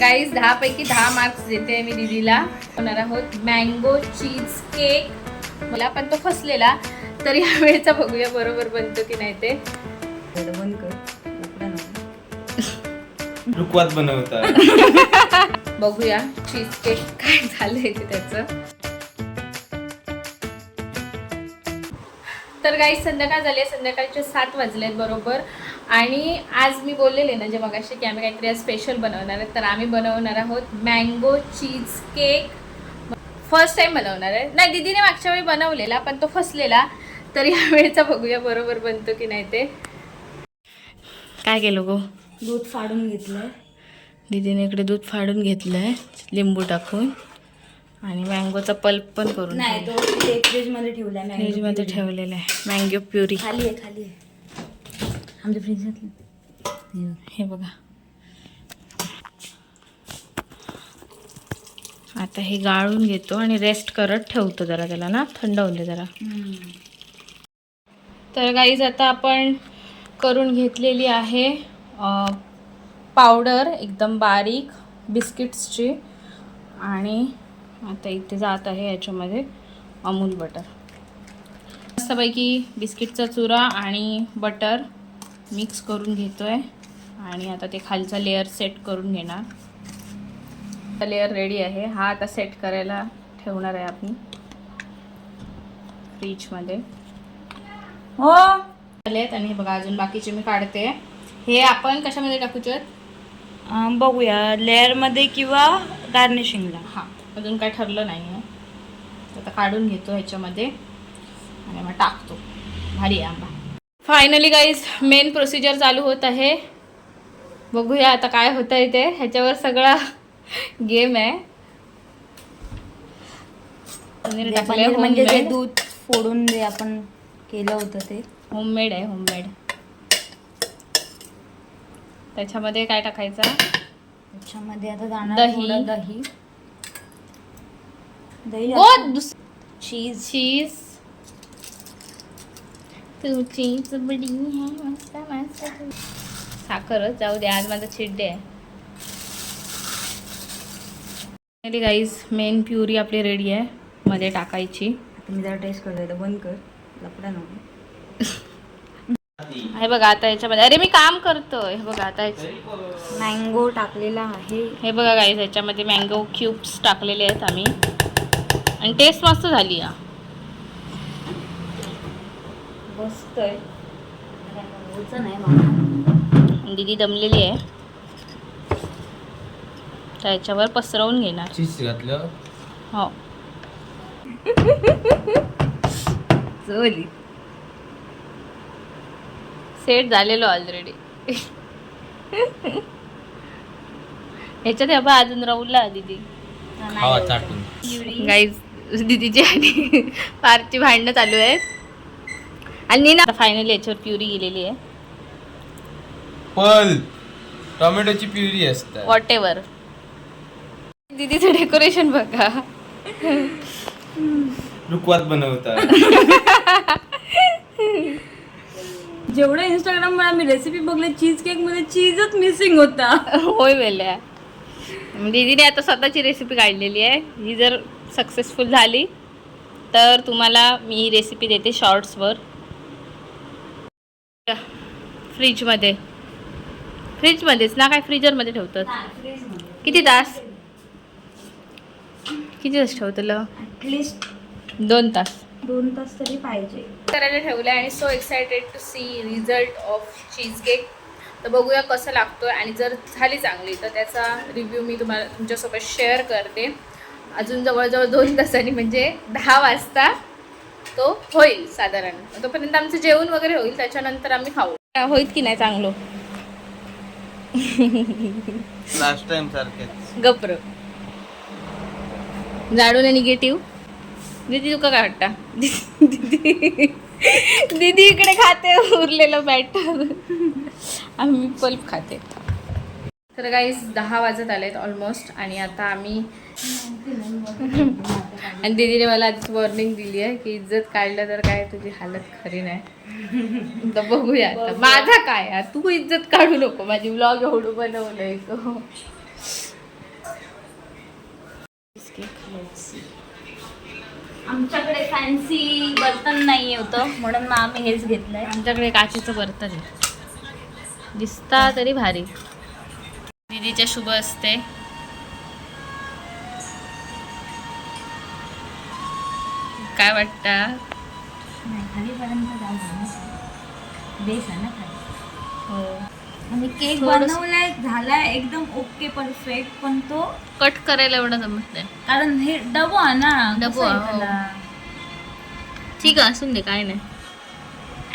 Guys 10 पैकी 10 marks देते मी दीदीला. होणार आहोत मँगो चीज केक. मला पण तो फसलेला, तर या वेळेचा बघूया बरोबर बनतो की नाही ते. बंद कर. रुकवात बनवतात. बघूया चीज केक काय झालंय ते त्याचं. तर गाईज संध्याकाळ झाली आहे, संध्याकाळचे 7 वाजलेत बरोबर. आणि आज मी बोललेले ना जे मगाशी की आम्ही काहीतरी आज स्पेशल बनवणार आहे, तर आम्ही बनवणार आहोत mango cheese cake. First time बनवणार आहे. नाही, दीदीने मागच्या वेळी बनवलेला पण तो फसलेला, तर या वेळेचा बघूया बरोबर बनतो की नाही ते. काय केलं गो? दूध फाडून घेतलंय दीदीने इकडे दूध फाडून घेतलंय लिंबू टाकून, आणि मँगोचा पल्प पण करून नाही तो फ्रीज मध्ये ठेवलाय. फ्रीजमध्ये ठेवलेला आहे मँगो प्युरी. खाली आहे आमच्या फ्रीजमध्ये. हे बघा, आता हे गाळून घेतो आणि रेस्ट करत ठेवतो जरा त्याला ना, थंड होऊन दे जरा. तर गाईज आता आपण करून घेतलेली आहे पावडर एकदम बारीक बिस्किट्सची. आणि आता इथे जात आहे याच्यामध्ये अमूल बटर. मस्तपैकी बिस्किटचा चुरा आणि बटर मिक्स करून घेतो आहे. आणि आता ते खालचा लेअर सेट करून घेणार. लेअर रेडी आहे. हा आता सेट करायला ठेवणार आहे आपण फ्रीजमध्ये. हो आलेत. आणि हे बघा अजून बाकीचे मी काढते. हे आपण कशामध्ये टाकूचे आहेत बघूया, लेअर मध्ये किंवा गार्निशिंगला. हां, अजून काय ठरलं नाही आहे. आता काढून घेतो ह्याच्यामध्ये आणि मग टाकतो. भारी आहे आंबा. फायनली गाईज मेन प्रोसिजर चालू होत आहे. बघूया आता काय होतं आहे ते. ह्याच्यावर सगळा गेम आहे. पनीर टाकलंय म्हणजे ते होममेड. दूध फोडून जे आपण केलं होतं ते होममेड आहे, होममेड. त्याच्यामध्ये काय टाकायचं? त्याच्यामध्ये आता जाणार दही. थोडं दही. चीज. चीज. तू चीज बडी है मस्त मस्त. साखरच जाऊ दे, आज माझा चिड्डे आहे. गाईज मेन प्युरी आपली रेडी आहे मध्ये टाकायची. आता मी जरा टेस्ट करतोय. बंद कर, लपडा नको. हे बघा आता याच्यामध्ये, अरे मी काम करतोय. हे बघा आता मँगो टाकलेला आहे. हे बघा गाईज याच्यामध्ये मँगो क्यूब्स टाकलेले आहेत आम्ही. आणि टेस्ट मस्त झाली आहे. बसतोय नाही. दीदी दमलेली आहे, त्याच्यावर पसरवून घेणार. चीज घातलं. हो चली सेट झालेलो ऑलरेडी. ह्याच्यात हे बघा अजून राहुलला दीदी. खावा चाटून. गाईज दीदीची आणि पारची भांडणं चालू आहेत. आणि ना फायनली याच्यावर प्युरी गेलेली आहे. पल टोमॅटोची प्युरी असते. What ever. दीदीचं डेकोरेशन बघा. रुकवात बनवतात. जेवढं इंस्टाग्रामवर आम्ही रेसिपी बघले चीज केक मध्ये चीजच मिसिंग होता. होय वेल्या. दीदीने आता स्वतःची रेसिपी काढलेली आहे. ही जर सक्सेसफुल झाली तर तुम्हाला मी ही रेसिपी देते शॉर्ट्सवर. फ्रीजमध्येच ना, काय फ्रीजरमध्ये ठेवतात? किती तास ठेवतलं? ॲटलिस्ट 2 तास. 2 तास तरी पाहिजे. करायला ठेवलं. आणि so excited to see result of cheese cake. तर बघूया कसं लागतोय. आणि जर झाली चांगली तर त्याचा रिव्ह्यू मी तुम्हाला तुमच्यासोबत शेअर करते. अजून जवळजवळ 2 तासांनी म्हणजे 10 वाजता तो होईल साधारण. तोपर्यंत आमचं जेवण वगैरे होईल, त्याच्यानंतर आम्ही खाऊ. होईल की नाही चांगलं? लास्ट टाइम सारखेच. गप्र झाडून निगेटिव्ह. दीदी तुका काय वाटतं? दीदी इकडे खाते उरलेलं बॅटर. आम्ही पल्प खाते. तर गाईस 10 वाजत आलेत ऑलमोस्ट. आणि आता आम्ही आणि दीदीने मला आधीच वॉर्निंग दिली आहे की इज्जत काढलं तर काय तुझी हालत खरी नाही. तर बघूया आता माझा काय. तू इज्जत काढू नको, माझी व्लॉग एवढं बनवलंय तो. केक. आमच्याकडे फॅन्सी बर्तन नाही होतं म्हणून मग आम्ही हेच घेतलंय. आमच्याकडे काचेचं बर्तन आहे. दिसता तरी भारी. दीदीच्या शुभ असते. काय वाटतं? नाही खालीपर्यंत जाऊ बेस आहे ना खाली. हो. आणि केक थोडंसं- बनवलाय झालाय एकदम ओके परफेक्ट, पण तो कट करायला एवढं जमत नाही. कारण हे डबो आहे ना, डबो आहे, हो. ठीक आहे, असून दे, काय नाही.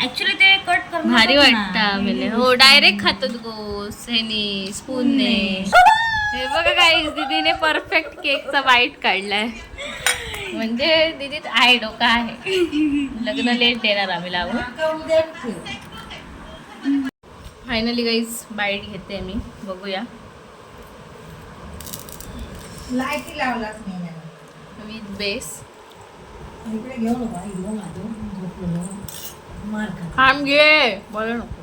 ऍक्च्युली ते कट करणं भारी पण ना. वाटतं आम्हाला. हो, डायरेक्ट खातात गोस ह्यानी स्पूनने. हे बघा गाईस, दीदीने परफेक्ट केकचा बाईट काढलाय. म्हणजे दीदीत आहे, डोका आहे. लग्न लेट देणार आम्ही लावून. फायनली गाईस बाईट घेते मी. बघूया. लाईटी लावलाच नाही ना. With base. इकडे घेऊ नका, हिरो माझं झोपलेलं मार खा. थांब घे, बोला नको.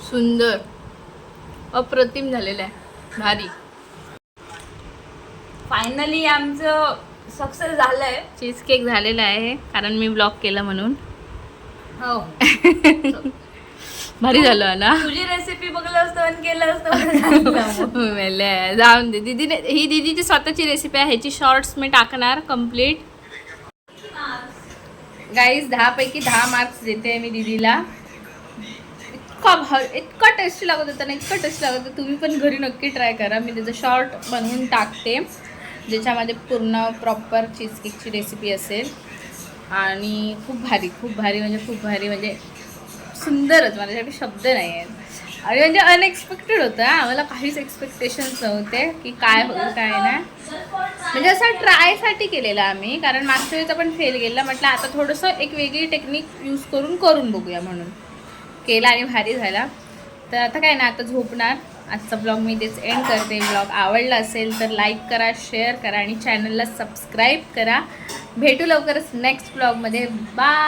सुंदर, अप्रतिम झालेलं आहे, भारी. फायनली आमचं सक्सेस झालंय. चीज केक झालेला आहे कारण मी ब्लॉग केला म्हणून. हो. भारी झालं ना. तुझी रेसिपी बघलं असतं आणि केलं असतं. मेले, जाऊन दे. दीदीने ही दीदीची स्वतःची रेसिपी आहे. ह्याची शॉर्ट्स मी टाकणार कम्प्लीट. गाईज 10 पैकी 10 मार्क्स देते मी दीदीला. इतका टेस्टी लागत होता ना, इतका टेस्टी लागत होता. तुम्ही पण घरी नक्की ट्राय करा. मी त्याचं शॉर्ट बनवून टाकते ज्याच्यामध्ये पूर्ण प्रॉपर चीज केकची रेसिपी असेल. आणि खूप भारी म्हणजे खूप भारी, म्हणजे सुंदरच. माझ्यासाठी शब्द नाही आहेत. आणि म्हणजे अनएक्सपेक्टेड होतं. आम्हाला काहीच एक्सपेक्टेशन्स नव्हते की काय होईल काय नाही. म्हणजे असं ट्रायसाठी केलेलं आम्ही, कारण मागच्या वेळेचा पण फेल गेला. म्हटलं आता थोडंसं एक वेगळी टेक्निक यूज करून बघूया म्हणून केला आणि भारी झाला. तर आता काय ना, आता झोपणार. आजचा ब्लॉग मी तेच एंड करते. ब्लॉग आवडला असेल तर लाईक करा, शेअर करा आणि चॅनलला सबस्क्राईब करा. भेटू लवकरच नेक्स्ट ब्लॉगमध्ये. बाय.